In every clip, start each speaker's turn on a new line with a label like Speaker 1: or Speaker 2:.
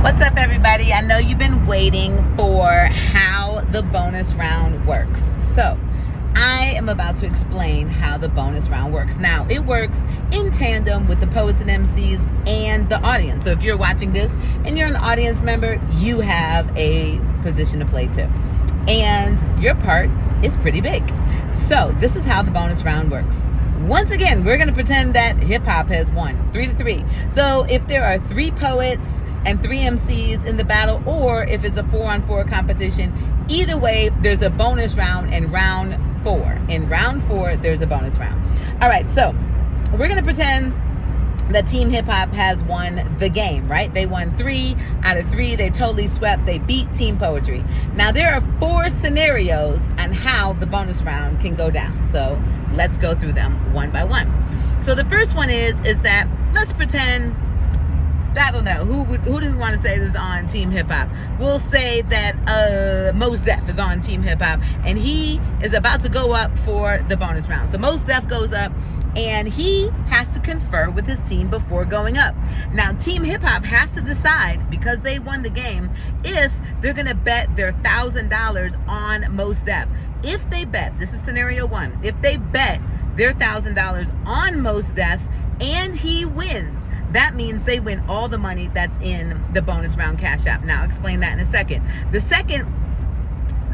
Speaker 1: What's up, everybody? I know you've been waiting for how the bonus round works. So I am about to explain how the bonus round works. Now, it works in tandem with the poets and MCs and the audience. So if you're watching this and you're an audience member, you have a position to play too. And your part is pretty big. So this is how the bonus round works. Once again, we're going to pretend that hip hop has won 3-3. So if there are 3 poets and 3 MCs in the battle, or if it's a 4-on-4 competition, either way, there's a bonus round in round 4. In round 4, there's a bonus round. All right, so we're going to pretend that Team Hip Hop has won the game, right? They won 3 out of 3. They totally swept. They beat Team Poetry. Now, there are 4 scenarios on how the bonus round can go down. So let's go through them one by one. So the first one is that let's pretend, I don't know, who do we want to say is on Team Hip Hop? We'll say that Mos Def is on Team Hip Hop, and he is about to go up for the bonus round. So Mos Def goes up, and he has to confer with his team before going up. Now, Team Hip Hop has to decide, because they won the game, if they're going to bet their $1,000 on Mos Def. If they bet, this is scenario 1, if they bet their $1,000 on Mos Def and he wins, that means they win all the money that's in the bonus round cash app. Now, I'll explain that in a second. The second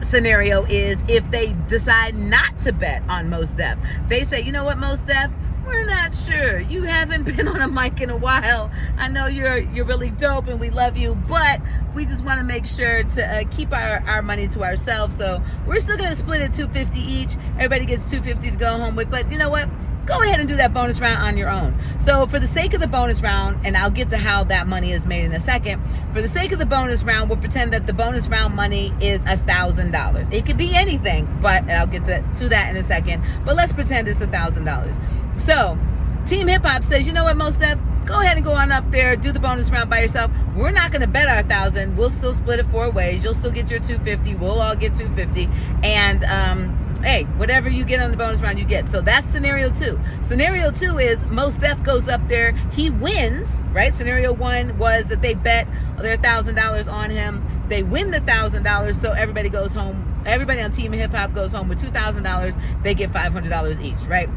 Speaker 1: scenario is if they decide not to bet on Mos Def. They say, you know what, Mos Def, we're not sure. You haven't been on a mic in a while. I know you're really dope and we love you, but we just want to make sure to keep our money to ourselves. So we're still going to split it $250 each. Everybody gets $250 to go home with. But you know what? Go ahead and do that bonus round on your own. So for the sake of the bonus round, and I'll get to how that money is made in a second, for the sake of the bonus round, we'll pretend that the bonus round money is $1,000. It could be anything, but I'll get to that in a second. But let's pretend it's $1,000. So Team Hip Hop says, you know what, Mos Def, go ahead and go on up there, do the bonus round by yourself. We're not going to bet our $1,000. We'll still split it 4 ways. You'll still get your $250. We'll all get $250. And hey, whatever you get on the bonus round, you get. So that's scenario 2. Scenario 2 is Mos Def goes up there. He wins, right? Scenario 1 was that they bet their $1,000 on him. They win the $1,000, so everybody goes home. Everybody on Team Hip Hop goes home with $2,000. They get $500 each, right?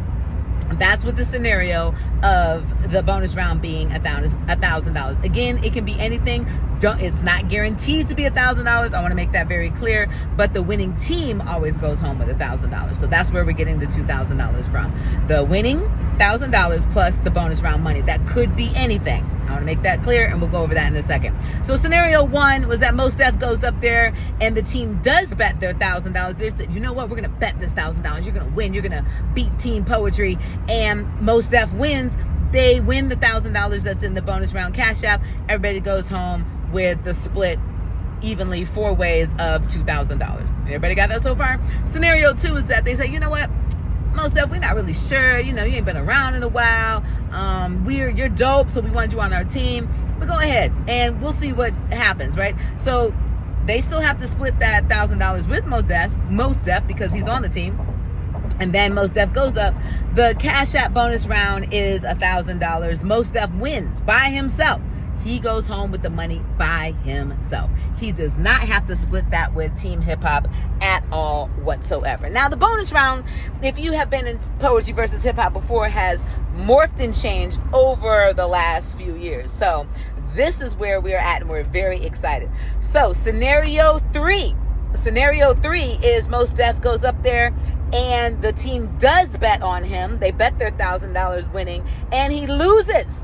Speaker 1: That's what the scenario of the bonus round being $1,000. Again, it can be anything. It's not guaranteed to be $1,000. I want to make that very clear. But the winning team always goes home with $1,000. So that's where we're getting the $2,000 from. The winning $1,000 plus the bonus round money. That could be anything. I want to make that clear, and we'll go over that in a second. So scenario 1 was that Mos Def goes up there and the team does bet their $1,000. They said, you know what, we're going to bet this $1,000. You're going to win. You're going to beat Team Poetry. And Mos Def wins. They win the $1,000 that's in the bonus round cash app. Everybody goes home with the split evenly 4 ways of $2,000. Everybody got that so far? Scenario 2 is that they say, you know what, Mos Def, we're not really sure. You know, you ain't been around in a while. You're dope, so we want you on our team. But go ahead, and we'll see what happens, right? So they still have to split that $1,000 with Mos Def because he's on the team. And then Mos Def goes up. The cash app bonus round is $1,000. Mos Def wins by himself. He goes home with the money by himself. He does not have to split that with Team Hip Hop at all whatsoever. Now, the bonus round, if you have been in Poetry versus Hip Hop before, has morphed and changed over the last few years. So this is where we're at, and we're very excited. So scenario 3 is Mos Def goes up there and the team does bet on him. They bet their $1,000 winning, and he loses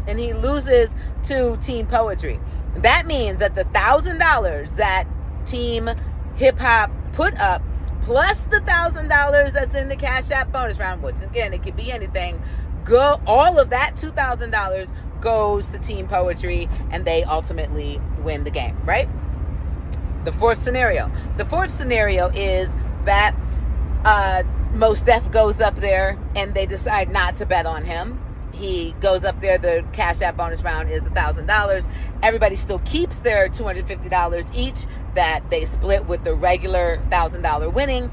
Speaker 1: to Team Poetry. That means that the $1,000 that Team Hip Hop put up, plus the $1,000 that's in the cash app bonus round, which again, it could be anything, all of that $2,000 goes to Team Poetry, and they ultimately win the game, right? The fourth scenario is that Mos Def goes up there and they decide not to bet on him. He goes up there, the cash app bonus round is $1,000. Everybody still keeps their $250 each that they split with the regular $1,000 winning.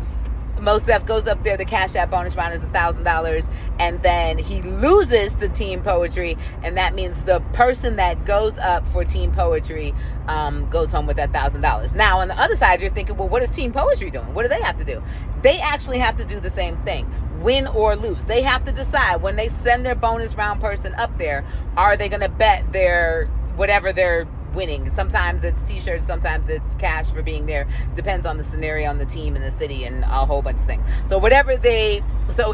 Speaker 1: Mos Def goes up there, the cash app bonus round is $1,000, and then he loses to team poetry, and that means the person that goes up for team poetry goes home with that $1,000. Now on the other side, you're thinking, well, what is team poetry doing? What do they have to do? They actually have to do the same thing, win or lose. They have to decide when they send their bonus round person up there, are they going to bet their whatever they're winning? Sometimes it's t-shirts, sometimes it's cash for being there. Depends on the scenario, on the team and the city, and a whole bunch of things. So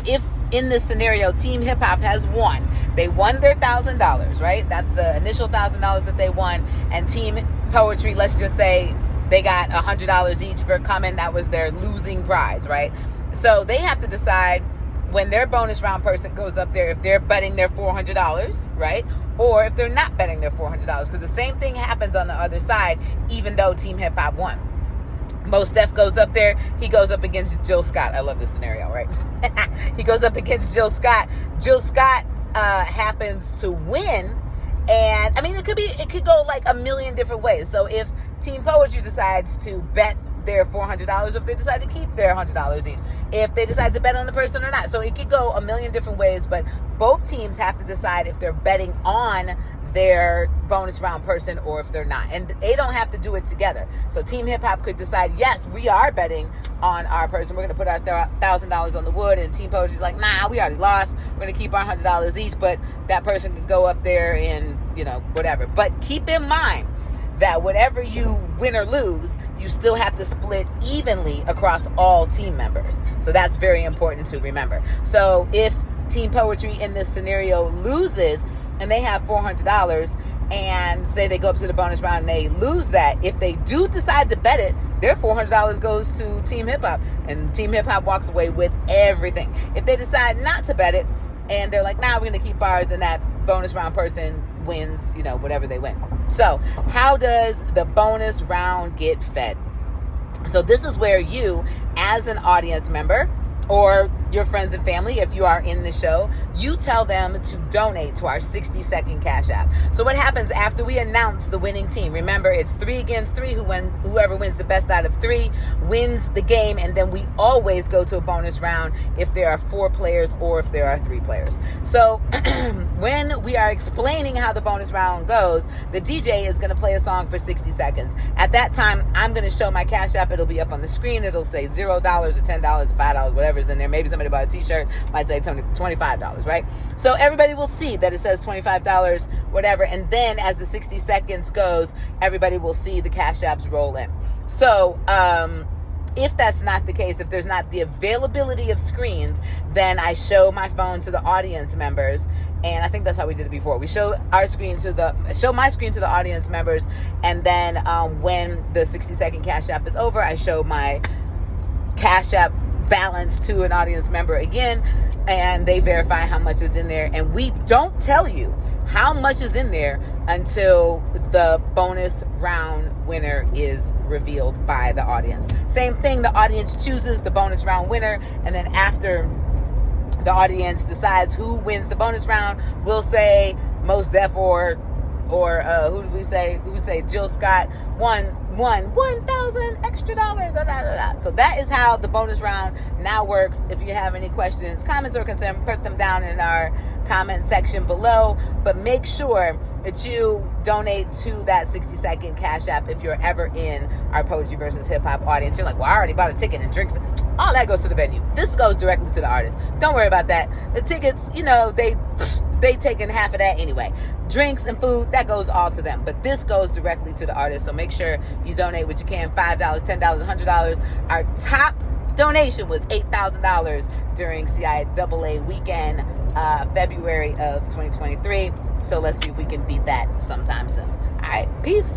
Speaker 1: if in this scenario Team Hip Hop has won, they won their $1,000, right? That's the initial $1,000 that they won. And Team Poetry, let's just say they got $100 each for coming. That was their losing prize, right? So they have to decide when their bonus round person goes up there if they're betting their $400, right? Or if they're not betting their $400, because the same thing happens on the other side, even though Team Hip Hop won. Mos Def goes up there, he goes up against Jill Scott. I love this scenario, right? He goes up against Jill Scott. Jill Scott happens to win, and I mean it could go like a million different ways. So if Team Poetry decides to bet their $400, if they decide to keep their $100 each, if they decide to bet on the person or not. So it could go a million different ways, but both teams have to decide if they're betting on their bonus round person or if they're not. And they don't have to do it together. So Team Hip Hop could decide, yes, we are betting on our person. We're going to put our $1,000 on the wood. And Team Poetry's like, nah, we already lost. We're going to keep our $100 each, but that person could go up there and, whatever. But keep in mind that whatever you win or lose, you still have to split evenly across all team members. So that's very important to remember. So if Team Poetry in this scenario loses and they have $400 and say they go up to the bonus round and they lose that, if they do decide to bet it, their $400 goes to Team Hip Hop and Team Hip Hop walks away with everything. If they decide not to bet it and they're like, nah, we're going to keep ours, and that bonus round person wins, whatever they win. So how does the bonus round get fed? So this is where you, as an audience member, or your friends and family, if you are in the show, you tell them to donate to our 60-second Cash App. So what happens after we announce the winning team? Remember, it's 3 against 3. Whoever wins the best out of 3 wins the game, and then we always go to a bonus round if there are 4 players or if there are 3 players. So when we are explaining how the bonus round goes, the DJ is going to play a song for 60 seconds. At that time, I'm going to show my Cash App. It'll be up on the screen. It'll say $0 or $10 or $5, whatever's in there. Maybe somebody bought a t-shirt, might say $25, right? So everybody will see that it says $25, whatever. And then as the 60 seconds goes, everybody will see the Cash Apps roll in. So if that's not the case, if there's not the availability of screens, then I show my phone to the audience members. And I think that's how we did it before. We show my screen to the audience members. And then when the 60-second Cash App is over, I show my Cash App balance to an audience member again, and they verify how much is in there. And we don't tell you how much is in there until the bonus round winner is revealed by the audience. Same thing, the audience chooses the bonus round winner, and then after the audience decides who wins the bonus round, we'll say Mos Def or who did we say? We would say Jill Scott won $1,000 extra dollars. So that is how the bonus round now works. If you have any questions, comments, or concerns, put them down in our comment section below. But make sure that you donate to that 60-second Cash App if you're ever in our Poetry versus Hip Hop audience. You're like, well, I already bought a ticket and drinks. All that goes to the venue. This goes directly to the artist. Don't worry about that. The tickets, they taking half of that anyway. Drinks and food, that goes all to them. But this goes directly to the artist. So make sure you donate what you can. $5, $10, $100. Our top donation was $8,000 during CIAA weekend, February of 2023. So let's see if we can beat that sometime soon. All right, peace.